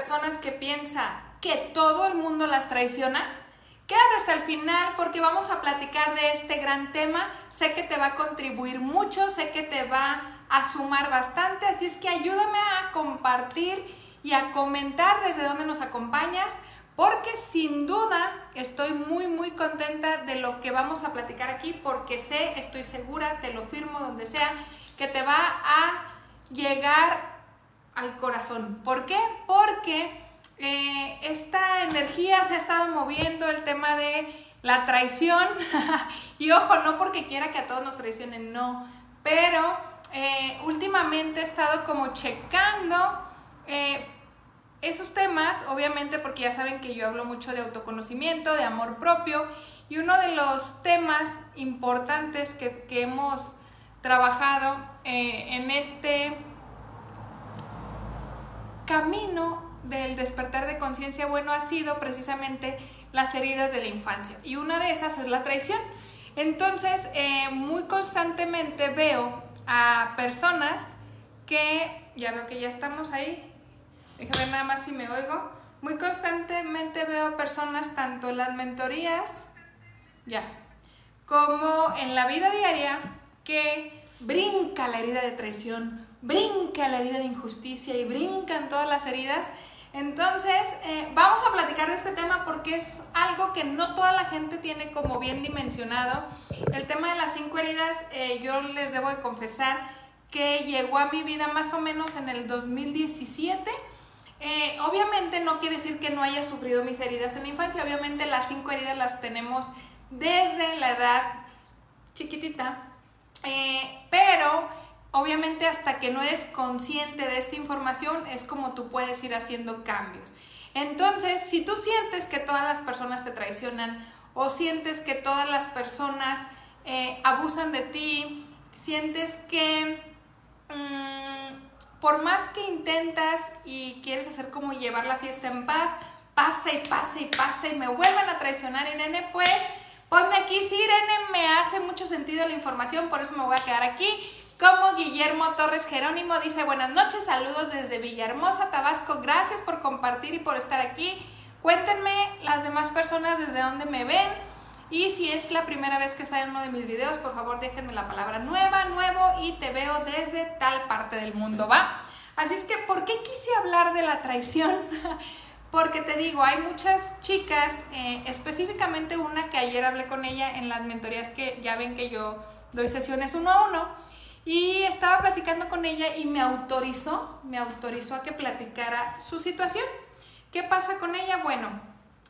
personas que piensa que todo el mundo las traiciona? Quédate hasta el final porque vamos a platicar de este gran tema. Sé que te va a contribuir mucho, sé que te va a sumar bastante, así es que ayúdame a compartir y a comentar desde dónde nos acompañas, porque sin duda estoy muy contenta de lo que vamos a platicar aquí, porque sé, estoy segura, te lo firmo donde sea, que te va a llegar al corazón. ¿Por qué? Porque esta energía se ha estado moviendo, el tema de la traición y ojo, no porque quiera que a todos nos traicionen, no, pero últimamente he estado como checando esos temas, obviamente porque ya saben que yo hablo mucho de autoconocimiento, de amor propio, y uno de los temas importantes que hemos trabajado en este camino del despertar de conciencia, bueno, ha sido precisamente las heridas de la infancia, y una de esas es la traición. Entonces, muy constantemente veo a personas que, ya veo que ya estamos ahí, déjame ver nada más si me oigo, muy constantemente veo a personas, tanto en las mentorías, ya, como en la vida diaria, que brinca la herida de traición, brinca la herida de injusticia y brincan todas las heridas. Entonces, vamos a platicar de este tema porque es algo que no toda la gente tiene como bien dimensionado. El tema de las 5 heridas, yo les debo de confesar que llegó a mi vida más o menos en el 2017. Obviamente no quiere decir que no haya sufrido mis heridas en la infancia. Obviamente las 5 heridas las tenemos desde la edad chiquitita, pero obviamente hasta que no eres consciente de esta información es como tú puedes ir haciendo cambios. Entonces, si tú sientes que todas las personas te traicionan o sientes que todas las personas abusan de ti, sientes que por más que intentas y quieres hacer como llevar la fiesta en paz, pasa y me vuelven a traicionar, Irene, pues ponme aquí. Sí, Irene, me hace mucho sentido la información, por eso me voy a quedar aquí. Como Guillermo Torres Jerónimo dice, buenas noches, saludos desde Villahermosa, Tabasco, gracias por compartir y por estar aquí. Cuéntenme las demás personas desde dónde me ven, y si es la primera vez que está en uno de mis videos, por favor déjenme la palabra nuevo, y te veo desde tal parte del mundo, ¿va? Así es que, ¿por qué quise hablar de la traición? Porque te digo, hay muchas chicas, específicamente una que ayer hablé con ella en las mentorías, que ya ven que yo doy sesiones 1 a 1, y estaba platicando con ella y me autorizó a que platicara su situación. ¿Qué pasa con ella? Bueno,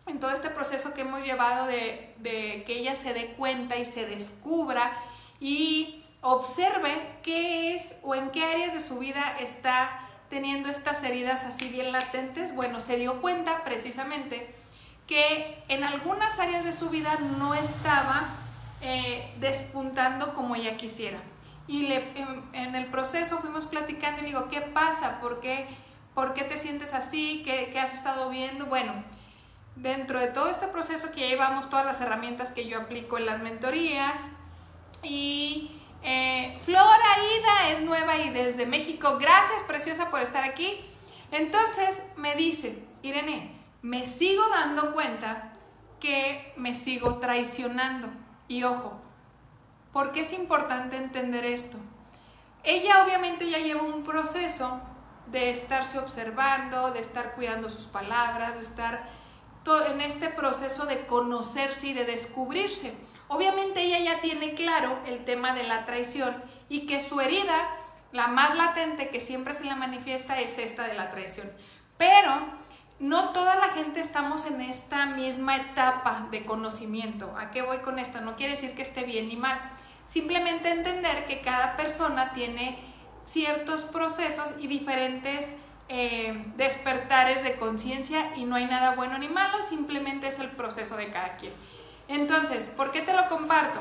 en todo este proceso que hemos llevado de que ella se dé cuenta y se descubra y observe qué es o en qué áreas de su vida está teniendo estas heridas así bien latentes, bueno, se dio cuenta precisamente que en algunas áreas de su vida no estaba despuntando como ella quisiera. Y en el proceso fuimos platicando y le digo, ¿qué pasa? ¿Por qué te sientes así? ¿Qué has estado viendo? Bueno, dentro de todo este proceso que ya llevamos todas las herramientas que yo aplico en las mentorías, y Flor Aida es nueva y desde México, gracias preciosa por estar aquí. Entonces me dice, Irene, me sigo dando cuenta que me sigo traicionando. Y ojo, ¿por qué es importante entender esto? Ella obviamente ya lleva un proceso de estarse observando, de estar cuidando sus palabras, de estar en este proceso de conocerse y de descubrirse. Obviamente ella ya tiene claro el tema de la traición y que su herida, la más latente que siempre se la manifiesta, es esta de la traición. Pero no toda la gente estamos en esta misma etapa de conocimiento. ¿A qué voy con esto? No quiere decir que esté bien ni mal. Simplemente entender que cada persona tiene ciertos procesos y diferentes despertares de conciencia, y no hay nada bueno ni malo, simplemente es el proceso de cada quien. Entonces, ¿por qué te lo comparto?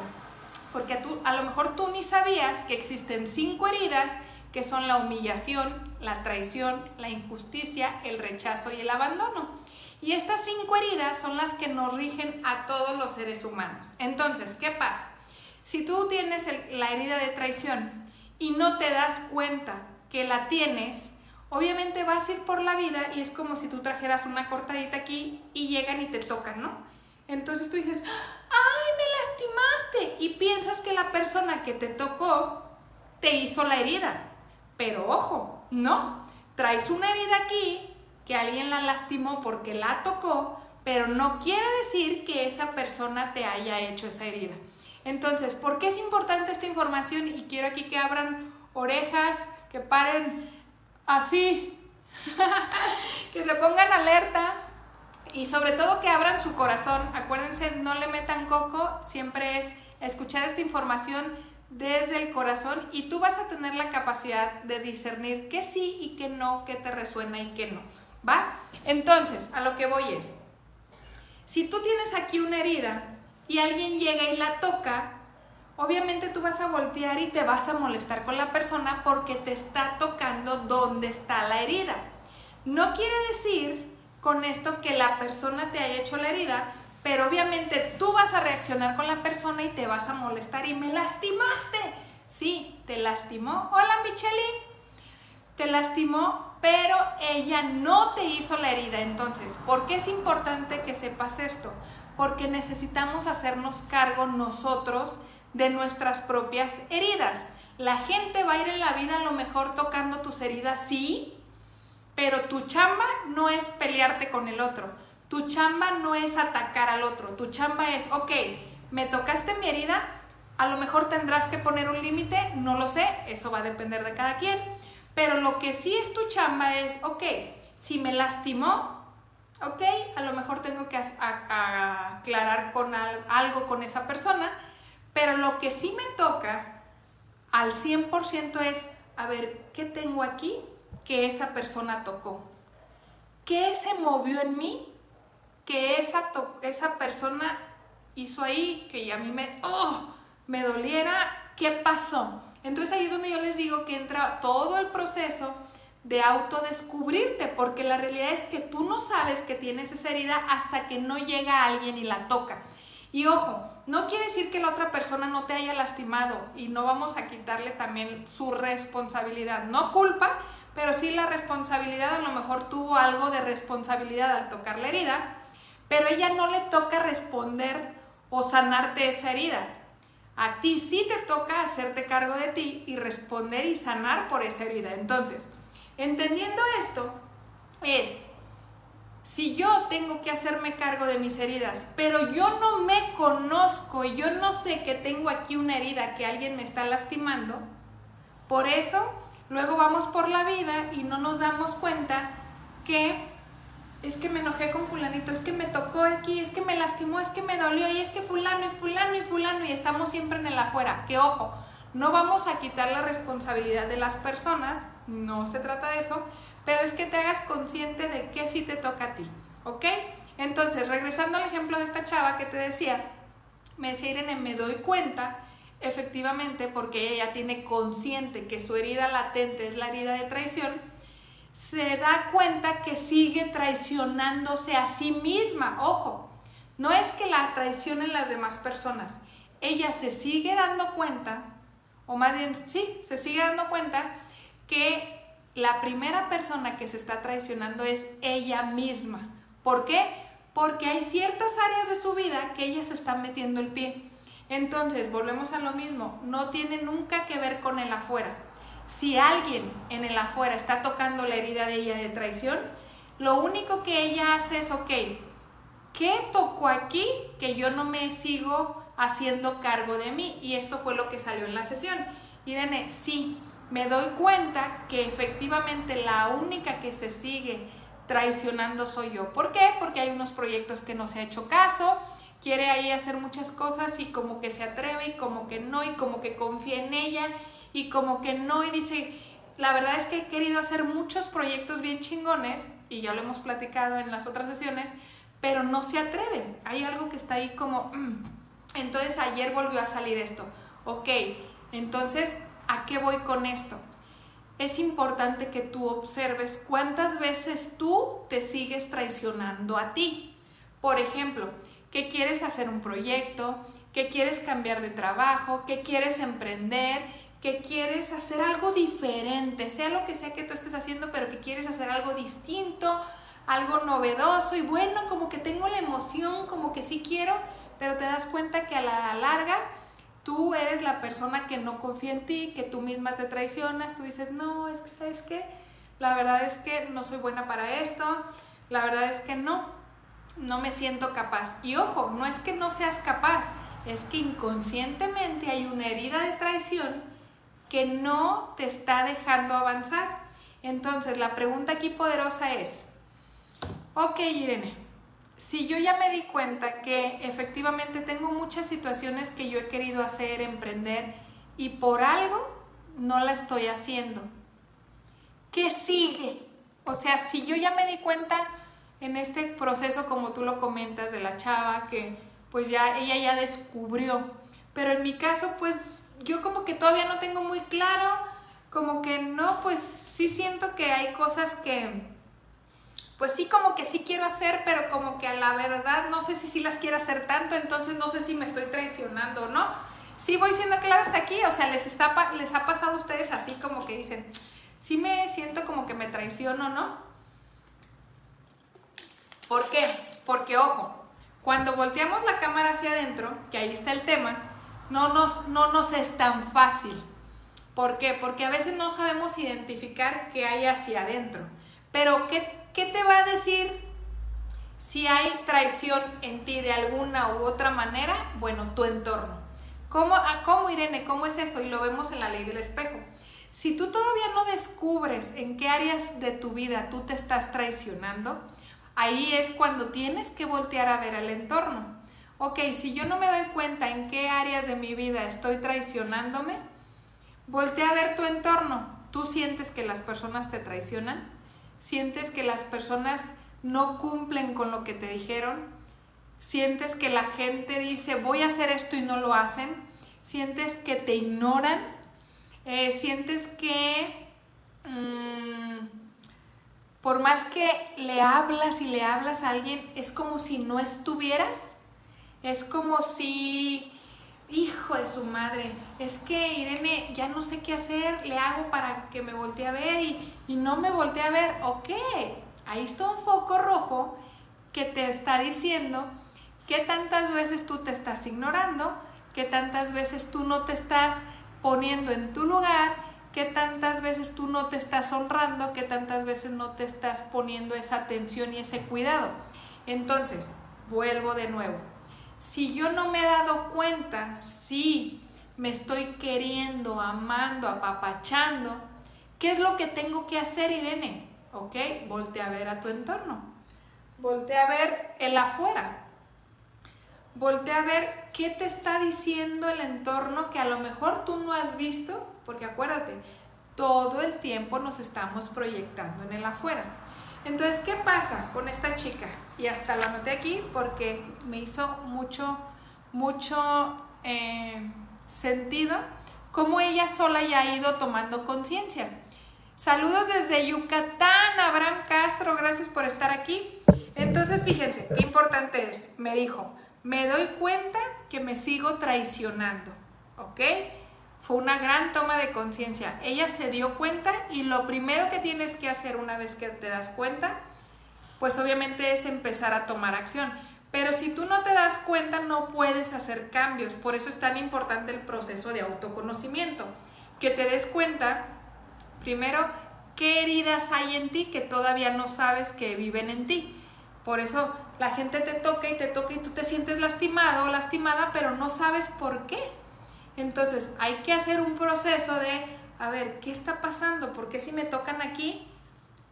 Porque a lo mejor tú ni sabías que existen 5 heridas, que son la humillación, la traición, la injusticia, el rechazo y el abandono. Y estas 5 heridas son las que nos rigen a todos los seres humanos. Entonces, ¿qué pasa? Si tú tienes la herida de traición y no te das cuenta que la tienes, obviamente vas a ir por la vida y es como si tú trajeras una cortadita aquí y llegan y te tocan, ¿no? Entonces tú dices, ¡ay, me lastimaste! Y piensas que la persona que te tocó te hizo la herida. Pero ojo, no, traes una herida aquí que alguien la lastimó porque la tocó, pero no quiere decir que esa persona te haya hecho esa herida. Entonces, ¿por qué es importante esta información? Y quiero aquí que abran orejas, que paren así, que se pongan alerta y sobre todo que abran su corazón. Acuérdense, no le metan coco, siempre es escuchar esta información desde el corazón y tú vas a tener la capacidad de discernir qué sí y qué no, qué te resuena y qué no, ¿va? Entonces, a lo que voy es, si tú tienes aquí una herida y alguien llega y la toca, obviamente tú vas a voltear y te vas a molestar con la persona porque te está tocando donde está la herida. No quiere decir con esto que la persona te haya hecho la herida, pero obviamente tú vas a reaccionar con la persona y te vas a molestar y me lastimaste. Sí, te lastimó. Hola, Micheli. Te lastimó, pero ella no te hizo la herida. Entonces, ¿por qué es importante que sepas esto? Porque necesitamos hacernos cargo nosotros de nuestras propias heridas. La gente va a ir en la vida a lo mejor tocando tus heridas, sí, pero tu chamba no es pelearte con el otro. Tu chamba no es atacar al otro. Tu chamba es, ok, me tocaste mi herida, a lo mejor tendrás que poner un límite, no lo sé, eso va a depender de cada quien. Pero lo que sí es tu chamba es, ok, si me lastimó, ok, a lo mejor tengo que aclarar con algo con esa persona, pero lo que sí me toca al 100% es, a ver, ¿qué tengo aquí que esa persona tocó? ¿Qué se movió en mí que esa persona hizo ahí que a mí me doliera? ¿Qué pasó? Entonces ahí es donde yo les digo que entra todo el proceso de autodescubrirte, porque la realidad es que tú no sabes que tienes esa herida hasta que no llega alguien y la toca. Y ojo, no quiere decir que la otra persona no te haya lastimado y no vamos a quitarle también su responsabilidad, no culpa, pero sí la responsabilidad. A lo mejor tuvo algo de responsabilidad al tocar la herida, pero ella no le toca responder o sanarte esa herida. A ti sí te toca hacerte cargo de ti y responder y sanar por esa herida. Entonces, entendiendo esto, es, si yo tengo que hacerme cargo de mis heridas, pero yo no me conozco y yo no sé que tengo aquí una herida que alguien me está lastimando, por eso luego vamos por la vida y no nos damos cuenta que es que me enojé con fulanito, es que me tocó aquí, es que me lastimó, es que me dolió, y es que fulano y fulano y fulano, y estamos siempre en el afuera. Que ojo, no vamos a quitar la responsabilidad de las personas, no se trata de eso, pero es que te hagas consciente de que sí te toca a ti, ¿ok? Entonces, regresando al ejemplo de esta chava que te decía, me decía Irene, me doy cuenta, efectivamente, porque ella ya tiene consciente que su herida latente es la herida de traición, se da cuenta que sigue traicionándose a sí misma. Ojo, no es que la traicionen las demás personas, ella se sigue dando cuenta, o más bien sí, se sigue dando cuenta que la primera persona que se está traicionando es ella misma. ¿Por qué? Porque hay ciertas áreas de su vida que ella se está metiendo el pie. Entonces, volvemos a lo mismo, no tiene nunca que ver con el afuera. Si alguien en el afuera está tocando la herida de ella de traición, lo único que ella hace es, ok, ¿qué tocó aquí que yo no me sigo haciendo cargo de mí? Y esto fue lo que salió en la sesión. Irene, sí, me doy cuenta que efectivamente la única que se sigue traicionando soy yo. ¿Por qué? Porque hay unos proyectos que no se ha hecho caso, quiere ahí hacer muchas cosas y como que se atreve y como que no, y como que confía en ella y como que no, y dice, la verdad es que he querido hacer muchos proyectos bien chingones, y ya lo hemos platicado en las otras sesiones, pero no se atreven, hay algo que está ahí como, Entonces ayer volvió a salir esto, ok, entonces, ¿a qué voy con esto? Es importante que tú observes cuántas veces tú te sigues traicionando a ti. Por ejemplo, que quieres hacer un proyecto, que quieres cambiar de trabajo, que quieres emprender, que quieres hacer algo diferente, sea lo que sea que tú estés haciendo, pero que quieres quieres hacer algo distinto, algo novedoso y bueno, como que tengo la emoción, como que sí quiero, pero te das cuenta que a la larga tú eres la persona que no confía en ti, que tú misma te traicionas, tú dices, no, es que, ¿sabes qué? La verdad es que no soy buena para esto, la verdad es que no me siento capaz. Y ojo, no es que no seas capaz, es que inconscientemente hay una herida de traición que no te está dejando avanzar. Entonces, la pregunta aquí poderosa es, ok, Irene, si yo ya me di cuenta que efectivamente tengo muchas situaciones que yo he querido hacer, emprender, y por algo no la estoy haciendo, ¿qué sigue? O sea, si yo ya me di cuenta en este proceso, como tú lo comentas, de la chava, que pues ya ella ya descubrió, pero en mi caso, pues yo como que todavía no tengo muy claro, como que no, pues sí siento que hay cosas que, pues sí, como que sí quiero hacer, pero como que a la verdad no sé si sí las quiero hacer tanto, entonces no sé si me estoy traicionando o no. Sí voy siendo clara hasta aquí, o sea, les ha pasado a ustedes así como que dicen, sí me siento como que me traiciono, ¿no? ¿Por qué? Porque, ojo, cuando volteamos la cámara hacia adentro, que ahí está el tema, no nos es tan fácil. ¿Por qué? Porque a veces no sabemos identificar qué hay hacia adentro. Pero, ¿qué te va a decir si hay traición en ti de alguna u otra manera? Bueno, tu entorno. ¿Cómo, Irene? ¿Cómo es esto? Y lo vemos en la ley del espejo. Si tú todavía no descubres en qué áreas de tu vida tú te estás traicionando, ahí es cuando tienes que voltear a ver el entorno. Ok, si yo no me doy cuenta en qué áreas de mi vida estoy traicionándome, voltea a ver tu entorno. ¿Tú sientes que las personas te traicionan? ¿Sientes que las personas no cumplen con lo que te dijeron? ¿Sientes que la gente dice voy a hacer esto y no lo hacen? ¿Sientes que te ignoran? ¿Sientes que por más que le hablas y le hablas a alguien, es como si no estuvieras? Es como si, hijo de su madre, es que Irene, ya no sé qué hacer, le hago para que me voltee a ver y no me voltee a ver. Ok, ahí está un foco rojo que te está diciendo que tantas veces tú te estás ignorando, que tantas veces tú no te estás poniendo en tu lugar, que tantas veces tú no te estás honrando, que tantas veces no te estás poniendo esa atención y ese cuidado. Entonces, vuelvo de nuevo. Si yo no me he dado cuenta, si me estoy queriendo, amando, apapachando, ¿qué es lo que tengo que hacer, Irene? ¿Ok? Voltea a ver a tu entorno. Voltea a ver el afuera. Voltea a ver qué te está diciendo el entorno que a lo mejor tú no has visto, porque acuérdate, todo el tiempo nos estamos proyectando en el afuera. Entonces, ¿qué pasa con esta chica? Y hasta la anoté aquí porque me hizo mucho sentido cómo ella sola ya ha ido tomando conciencia. Saludos desde Yucatán, Abraham Castro, gracias por estar aquí. Entonces, fíjense, qué importante es. Me dijo, me doy cuenta que me sigo traicionando, ¿ok? Fue una gran toma de conciencia. Ella se dio cuenta y lo primero que tienes que hacer una vez que te das cuenta, pues obviamente es empezar a tomar acción. Pero si tú no te das cuenta, no puedes hacer cambios. Por eso es tan importante el proceso de autoconocimiento. Que te des cuenta, primero, qué heridas hay en ti que todavía no sabes que viven en ti. Por eso la gente te toca y tú te sientes lastimado o lastimada, pero no sabes por qué. Entonces hay que hacer un proceso de, a ver, ¿qué está pasando? ¿Por qué si me tocan aquí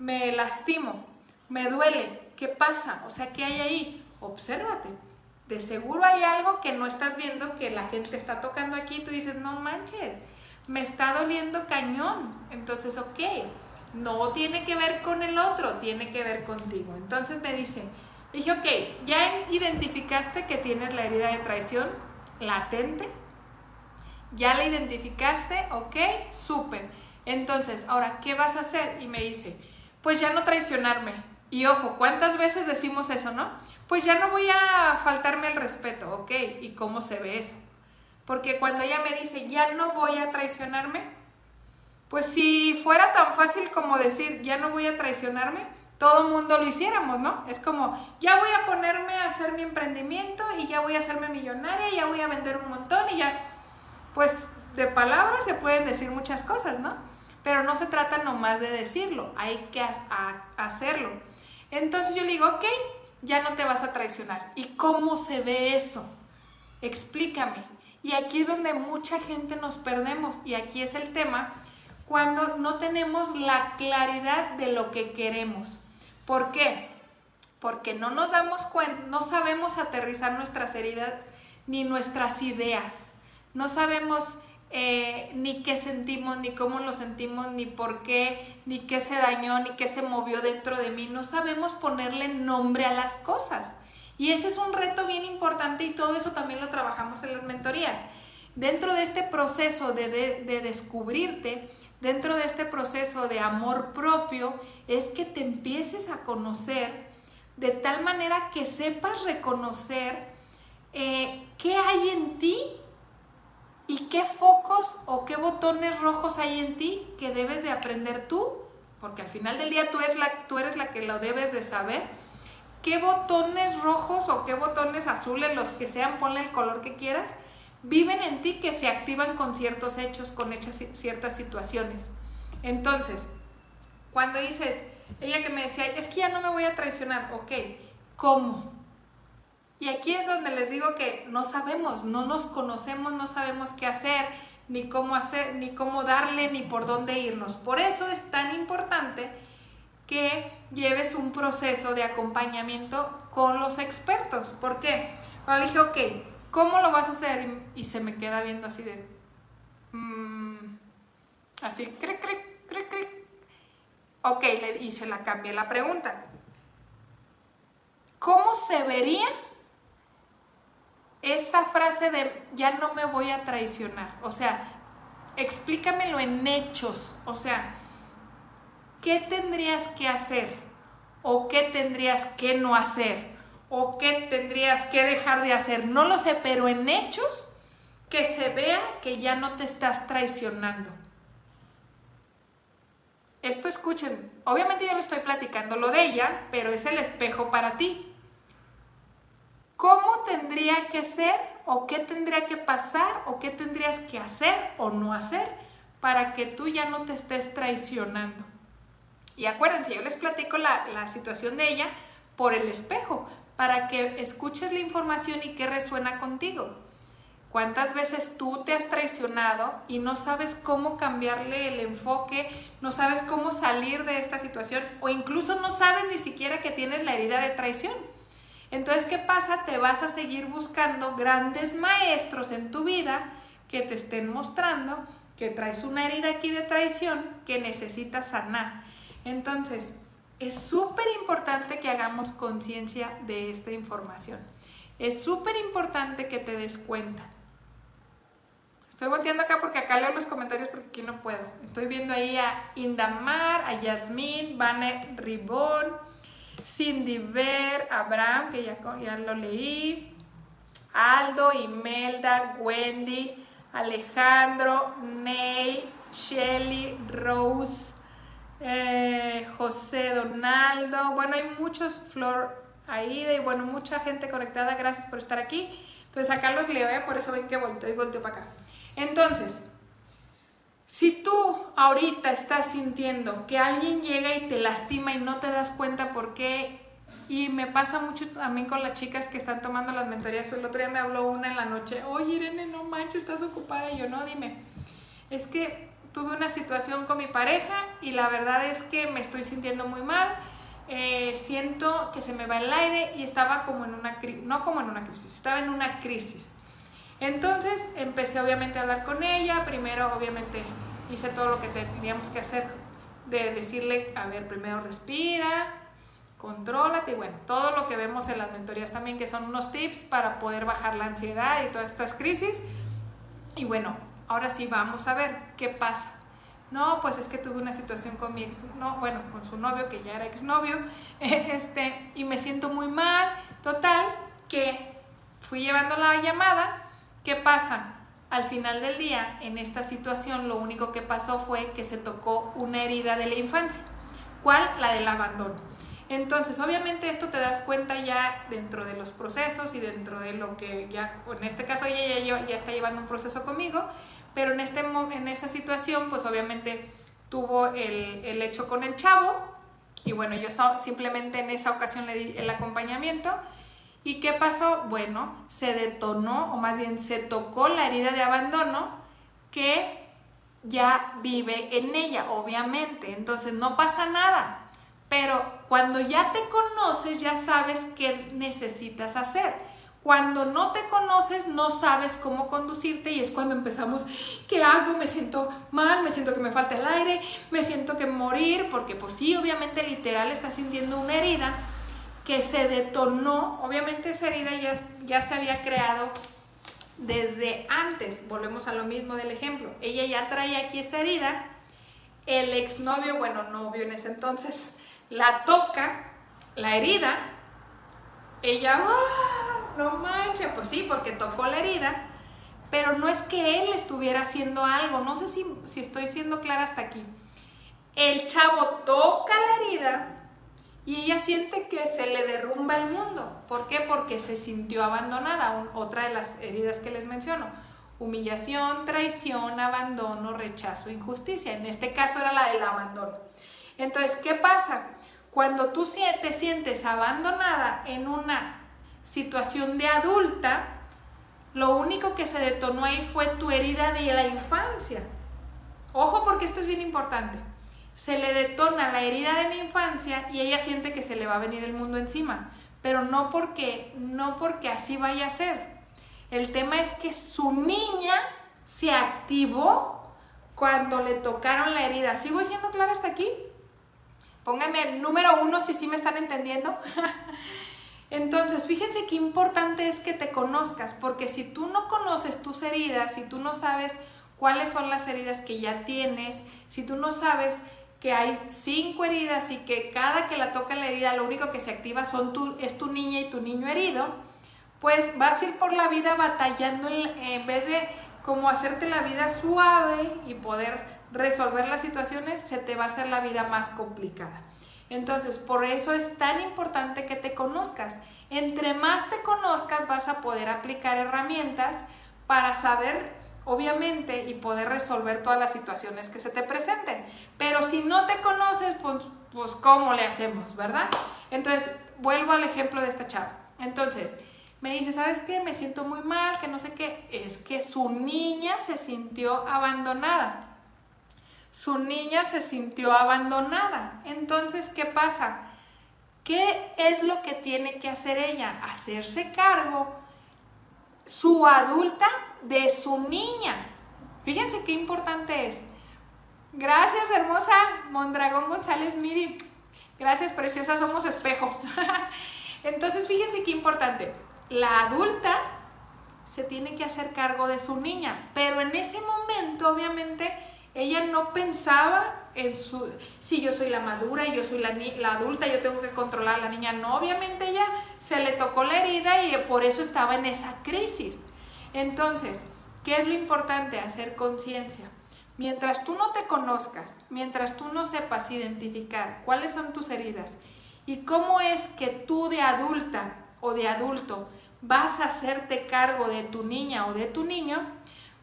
me lastimo? ¿Me duele? ¿Qué pasa? O sea, ¿qué hay ahí? Obsérvate. De seguro hay algo que no estás viendo, que la gente está tocando aquí y tú dices, no manches, me está doliendo cañón. Entonces, ok, no tiene que ver con el otro, tiene que ver contigo. Entonces me dije, ok, ya identificaste que tienes la herida de traición latente. ¿Ya la identificaste? Ok, súper. Entonces, ahora, ¿qué vas a hacer? Y me dice, pues ya no traicionarme. Y ojo, ¿cuántas veces decimos eso, no? Pues ya no voy a faltarme el respeto, ok. ¿Y cómo se ve eso? Porque cuando ella me dice, ya no voy a traicionarme, pues si fuera tan fácil como decir, ya no voy a traicionarme, todo el mundo lo hiciéramos, ¿no? Es como, ya voy a ponerme a hacer mi emprendimiento y ya voy a hacerme millonaria, ya voy a vender un montón y ya, pues de palabras se pueden decir muchas cosas, ¿no? Pero no se trata nomás de decirlo, hay que hacerlo. Entonces yo le digo, ok, ya no te vas a traicionar. ¿Y cómo se ve eso? Explícame. Y aquí es donde mucha gente nos perdemos, y aquí es el tema, cuando no tenemos la claridad de lo que queremos. ¿Por qué? Porque no nos damos cuenta, no sabemos aterrizar nuestras heridas ni nuestras ideas. No sabemos ni qué sentimos, ni cómo lo sentimos, ni por qué, ni qué se dañó, ni qué se movió dentro de mí. No sabemos ponerle nombre a las cosas. Y ese es un reto bien importante, y todo eso también lo trabajamos en las mentorías. Dentro de este proceso de descubrirte, dentro de este proceso de amor propio, es que te empieces a conocer de tal manera que sepas reconocer qué hay en ti y qué focos o qué botones rojos hay en ti que debes de aprender tú, porque al final del día tú eres la que lo debes de saber. ¿Qué botones rojos o qué botones azules, los que sean, ponle el color que quieras, viven en ti que se activan con ciertos hechos, con ciertas situaciones? Entonces, cuando dices, ella que me decía, es que ya no me voy a traicionar, ok, ¿cómo? Y aquí es donde les digo que no sabemos, no nos conocemos, no sabemos qué hacer, ni cómo darle, ni por dónde irnos. Por eso es tan importante que lleves un proceso de acompañamiento con los expertos. ¿Por qué? Cuando le dije, ok, ¿cómo lo vas a hacer? Y se me queda viendo así de... así, cric, cric, cric, cric. Ok, y se la cambié la pregunta. ¿Cómo se vería esa frase de ya no me voy a traicionar? O sea, explícamelo en hechos. O sea, ¿qué tendrías que hacer? ¿O qué tendrías que no hacer? ¿O qué tendrías que dejar de hacer? No lo sé, pero en hechos que se vea que ya no te estás traicionando. Esto, escuchen, obviamente yo le estoy platicando lo de ella, pero es el espejo para ti. ¿Cómo tendría que ser? ¿O qué tendría que pasar? ¿O qué tendrías que hacer o no hacer para que tú ya no te estés traicionando? Y acuérdense, yo les platico la situación de ella por el espejo, para que escuches la información y que resuena contigo. ¿Cuántas veces tú te has traicionado y no sabes cómo cambiarle el enfoque, no sabes cómo salir de esta situación, o incluso no sabes ni siquiera que tienes la herida de traición? Entonces, ¿qué pasa? Te vas a seguir buscando grandes maestros en tu vida que te estén mostrando que traes una herida aquí de traición que necesitas sanar. Entonces, es súper importante que hagamos conciencia de esta información. Es súper importante que te des cuenta. Estoy volteando acá porque acá leo los comentarios porque aquí no puedo. Estoy viendo ahí a Indamar, a Yasmín, Vane Ribón, Cindy Ver, Abraham, que ya lo leí, Aldo, Imelda, Wendy, Alejandro, Ney, Shelly, Rose, José Donaldo. Bueno, hay muchos, Flor Aida, y bueno, mucha gente conectada. Gracias por estar aquí. Entonces acá los leo, por eso ven que volteo para acá. Entonces, si tú ahorita estás sintiendo que alguien llega y te lastima y no te das cuenta por qué, y me pasa mucho también con las chicas que están tomando las mentorías. El otro día me habló una en la noche, oye Irene, no manches, estás ocupada. Y yo, no, dime, es que tuve una situación con mi pareja y la verdad es que me estoy sintiendo muy mal, siento que se me va el aire, y estaba como en una crisis, no como en una crisis, estaba en una crisis. Entonces empecé obviamente a hablar con ella. Primero obviamente hice todo lo que teníamos que hacer, de decirle, a ver, primero respira, contrólate, y bueno, todo lo que vemos en las mentorías también, que son unos tips para poder bajar la ansiedad y todas estas crisis. Y bueno, ahora sí vamos a ver qué pasa. No, pues es que tuve una situación con mi ex, no, bueno, con su novio, que ya era exnovio, y me siento muy mal. Total, que fui llevando la llamada. ¿Qué pasa? al final del día, en esta situación, lo único que pasó fue que se tocó una herida de la infancia. ¿Cuál? La del abandono. Entonces, obviamente esto te das cuenta ya dentro de los procesos y dentro de lo que ya, en este caso ella ya está llevando un proceso conmigo, pero en esa situación, pues obviamente tuvo el hecho con el chavo, y bueno, yo simplemente en esa ocasión le di el acompañamiento. ¿Y qué pasó? Bueno, se detonó, o más bien se tocó la herida de abandono que ya vive en ella, obviamente. Entonces no pasa nada. Pero cuando ya te conoces, ya sabes qué necesitas hacer. Cuando no te conoces, no sabes cómo conducirte y es cuando empezamos, ¿qué hago? Me siento mal, me siento que me falta el aire, me siento que morir, porque pues sí, obviamente literal estás sintiendo una herida que se detonó. Obviamente esa herida ya se había creado desde antes. Volvemos a lo mismo del ejemplo. Ella ya traía aquí esta herida, el exnovio, bueno, novio en ese entonces, la toca, la herida, ella, ¡ah! No manches, pues sí, porque tocó la herida, pero no es que él estuviera haciendo algo, no sé si estoy siendo clara hasta aquí. El chavo toca la herida y ella siente que se le derrumba el mundo. ¿Por qué? Porque se sintió abandonada, otra de las heridas que les menciono. Humillación, traición, abandono, rechazo, injusticia. En este caso era la del abandono. Entonces, ¿qué pasa? Cuando tú te sientes abandonada en una situación de adulta, lo único que se detonó ahí fue tu herida de la infancia. Ojo, porque esto es bien importante. Se le detona la herida de la infancia y ella siente que se le va a venir el mundo encima, pero no porque así vaya a ser. El tema es que su niña se activó cuando le tocaron la herida. ¿Sí voy siendo clara hasta aquí? Pónganme el número 1 si sí me están entendiendo. Entonces, fíjense qué importante es que te conozcas, porque si tú no conoces tus heridas, si tú no sabes cuáles son las heridas que ya tienes, si tú no sabes que hay 5 heridas y que cada que la toca la herida lo único que se activa es tu niña y tu niño herido, pues vas a ir por la vida batallando en vez de como hacerte la vida suave y poder resolver las situaciones, se te va a hacer la vida más complicada. Entonces, por eso es tan importante que te conozcas. Entre más te conozcas, vas a poder aplicar herramientas para saber, obviamente, y poder resolver todas las situaciones que se te presenten. Pero si no te conoces, pues ¿cómo le hacemos, verdad? Entonces, vuelvo al ejemplo de esta chava. Entonces, me dice, ¿sabes qué? Me siento muy mal, que no sé qué. Es que su niña se sintió abandonada. Su niña se sintió abandonada. Entonces, ¿qué pasa? ¿Qué es lo que tiene que hacer ella? Hacerse cargo, su adulta, de su niña. Fíjense qué importante es. Gracias, hermosa Mondragón González Miri. Gracias, preciosa, somos espejo. Entonces, fíjense qué importante. La adulta se tiene que hacer cargo de su niña, pero en ese momento, obviamente, ella no pensaba en sí, yo soy la madura y yo soy la adulta, yo tengo que controlar a la niña. No, obviamente ella se le tocó la herida y por eso estaba en esa crisis. Entonces, ¿qué es lo importante? Hacer conciencia. Mientras tú no te conozcas, mientras tú no sepas identificar cuáles son tus heridas y cómo es que tú de adulta o de adulto vas a hacerte cargo de tu niña o de tu niño,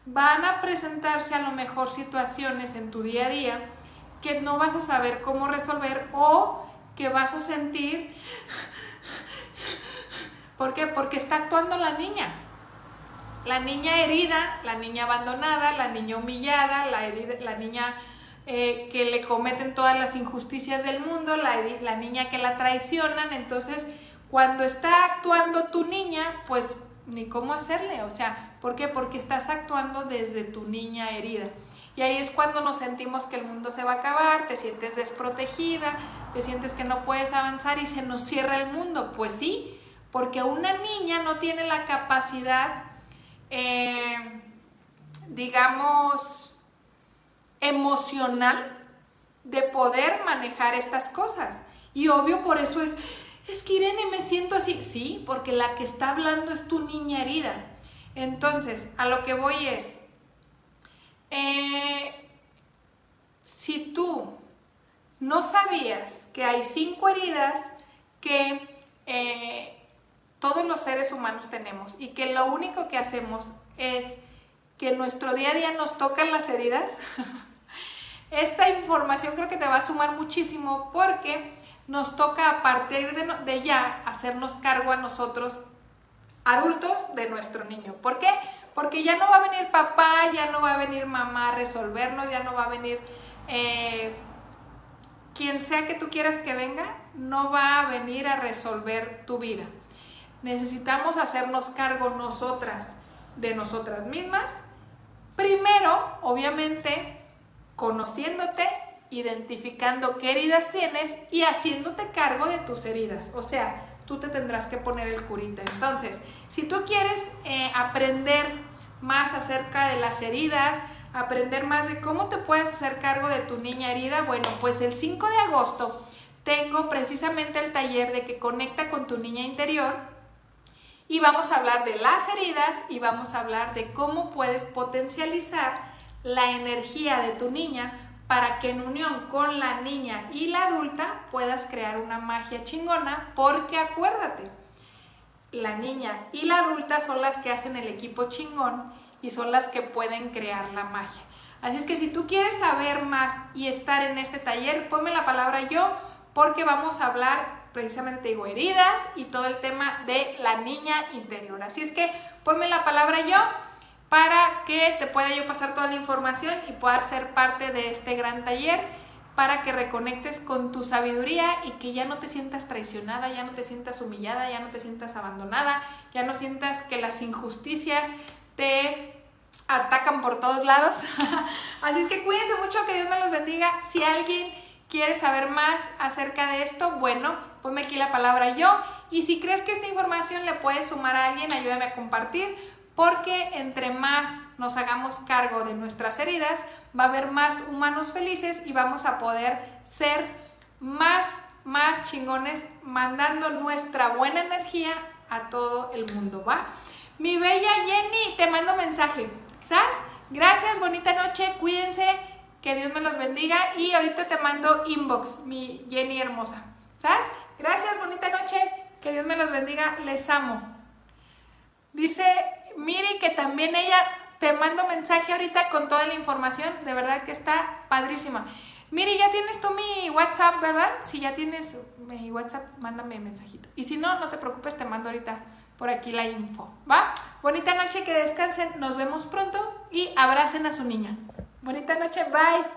van a presentarse a lo mejor situaciones en tu día a día que no vas a saber cómo resolver o que vas a sentir. ¿Por qué? Porque está actuando la niña. La niña herida, la niña abandonada, la niña humillada, la niña que le cometen todas las injusticias del mundo, la niña que la traicionan. Entonces, cuando está actuando tu niña, pues ni cómo hacerle. O sea, ¿por qué? Porque estás actuando desde tu niña herida. Y ahí es cuando nos sentimos que el mundo se va a acabar, te sientes desprotegida, te sientes que no puedes avanzar y se nos cierra el mundo. Pues sí, porque una niña no tiene la capacidad, digamos, emocional de poder manejar estas cosas. Y obvio por eso es que Irene, me siento así. Sí, porque la que está hablando es tu niña herida. Entonces, a lo que voy es, Si tú no sabías que hay 5 heridas que todos los seres humanos tenemos y que lo único que hacemos es que en nuestro día a día nos tocan las heridas, esta información creo que te va a sumar muchísimo porque nos toca a partir de ya hacernos cargo a nosotros adultos de nuestro niño. ¿Por qué? Porque ya no va a venir papá, ya no va a venir mamá a resolvernos, ya no va a venir quien sea que tú quieras que venga, no va a venir a resolver tu vida. Necesitamos hacernos cargo nosotras de nosotras mismas. Primero, obviamente, conociéndote, identificando qué heridas tienes y haciéndote cargo de tus heridas. O sea, tú te tendrás que poner el curita. Entonces, si tú quieres aprender más acerca de las heridas, aprender más de cómo te puedes hacer cargo de tu niña herida, bueno, pues el 5 de agosto tengo precisamente el taller de que conecta con tu niña interior y vamos a hablar de las heridas y vamos a hablar de cómo puedes potencializar la energía de tu niña para que en unión con la niña y la adulta puedas crear una magia chingona, porque acuérdate, la niña y la adulta son las que hacen el equipo chingón y son las que pueden crear la magia. Así es que si tú quieres saber más y estar en este taller, ponme la palabra yo, porque vamos a hablar precisamente, te digo, heridas y todo el tema de la niña interior. Así es que ponme la palabra yo para que te pueda yo pasar toda la información y puedas ser parte de este gran taller para que reconectes con tu sabiduría y que ya no te sientas traicionada, ya no te sientas humillada, ya no te sientas abandonada, ya no sientas que las injusticias te atacan por todos lados. Así es que cuídense mucho, que Dios me los bendiga. Si alguien quiere saber más acerca de esto, bueno, ponme aquí la palabra yo. Y si crees que esta información le puede sumar a alguien, ayúdame a compartir, porque entre más nos hagamos cargo de nuestras heridas, va a haber más humanos felices y vamos a poder ser más chingones, mandando nuestra buena energía a todo el mundo, ¿va? Mi bella Jenny, te mando mensaje, ¿sabes? Gracias, bonita noche, cuídense, que Dios me los bendiga y ahorita te mando inbox, mi Jenny hermosa, ¿sabes? Gracias, bonita noche, que Dios me los bendiga, les amo. Dice Miri que también ella, te mando mensaje ahorita con toda la información, de verdad que está padrísima. Miri, ya tienes tú mi WhatsApp, ¿verdad? Si ya tienes mi WhatsApp, mándame un mensajito. Y si no, no te preocupes, te mando ahorita por aquí la info, ¿va? Bonita noche, que descansen, nos vemos pronto y abracen a su niña. Bonita noche, bye.